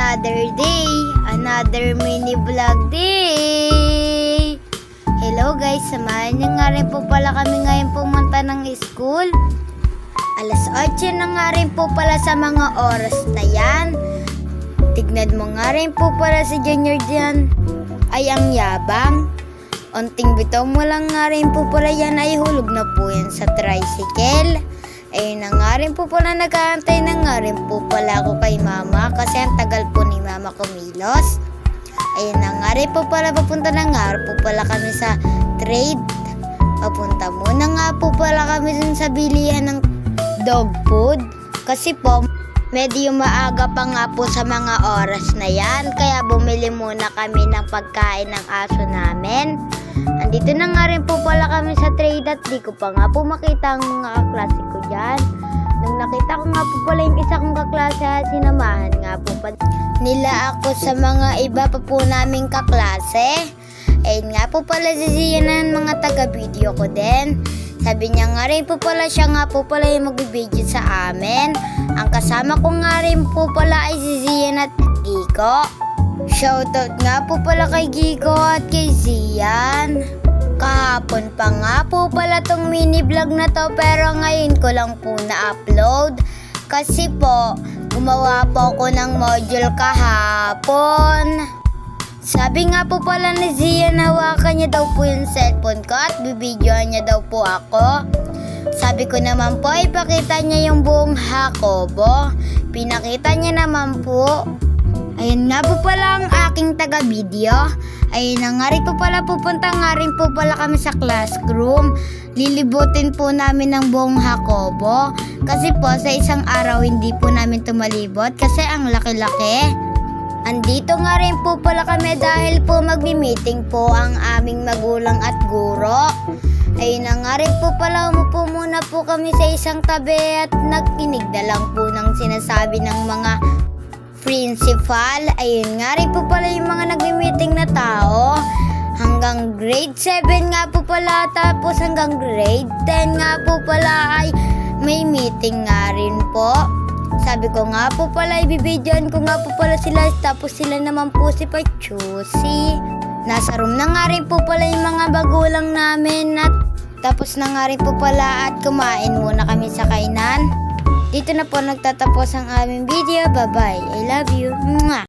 Another day, another mini vlog day. Hello guys, samahan niyo nga rin po pala kami ngayon pumunta ng school. Alas 8 na nga rin po pala sa mga oras na yan. Tignan mo nga rin po pala si Junior dyan. Ay ang yabang. Onting bitaw mo lang nga rin po pala yan ay hulog na po yan sa tricycle. Ayun na nga rin po pala, nag-aantay na nga rin po pala ako kay mama kasi ang tagal po ni mama kumilos. Ayun na nga rin po pala, papunta na nga po pala kami sa trade. Papunta muna nga po pala kami dun sa bilihan ng dog food. Kasi po, medyo maaga pa nga po sa mga oras na yan. Kaya bumili muna kami ng pagkain ng aso namin. Andito na nga rin po pala kami sa trade at di ko pa nga po makita ang mga kaklase ko dyan. Nung nakita ko nga po pala yung isa kong kaklase, sinamahan nga po pa nila ako sa mga iba pa po naming kaklase. Ayun nga po pala si Zian ng mga taga-video ko din. Sabi niya nga rin po pala siya nga po pala yung mag-video sa amin. Ang kasama ko nga rin po pala ay si Zian at Giko. Shoutout nga po pala kay Giko at kay Zian. Kahapon pa nga po pala tong mini vlog na to pero ngayon ko lang po na-upload. Kasi po, gumawa po ako ng module kahapon. Sabi nga po pala ni Zian, hawakan niya daw po yung cellphone ko at bibidyoan niya daw po ako. Sabi ko naman po, ipakita niya yung buong Hakobo. Pinakita niya naman po. Ayun nga po pala ang aking taga-video. Ayun na nga rin po pala, pupunta nga rin po pala kami sa classroom. Lilibutin po namin ng buong Hakobo. Kasi po sa isang araw hindi po namin tumalibot kasi ang laki-laki. Andito nga rin po pala kami dahil po magmi-meeting po ang aming magulang at guro. Ayun na nga rin po pala, umupo muna po kami sa isang tabi at nagkinig na lang po ng sinasabi ng mga principal. Ayun nga rin po pala yung mga nagmi-meeting na tao. Hanggang grade 7 nga po pala, tapos hanggang grade 10 nga po pala ay may meeting nga rin po. Sabi ko nga po pala, ibibidyoan ko nga po pala sila, tapos sila naman po si Pachusi. Nasa room na nga rin po pala yung mga bagulang namin at tapos na nga rin po pala at kumain muna kami sa kainan. Dito na po nagtatapos ang aming video. Bye-bye. I love you. Mwah!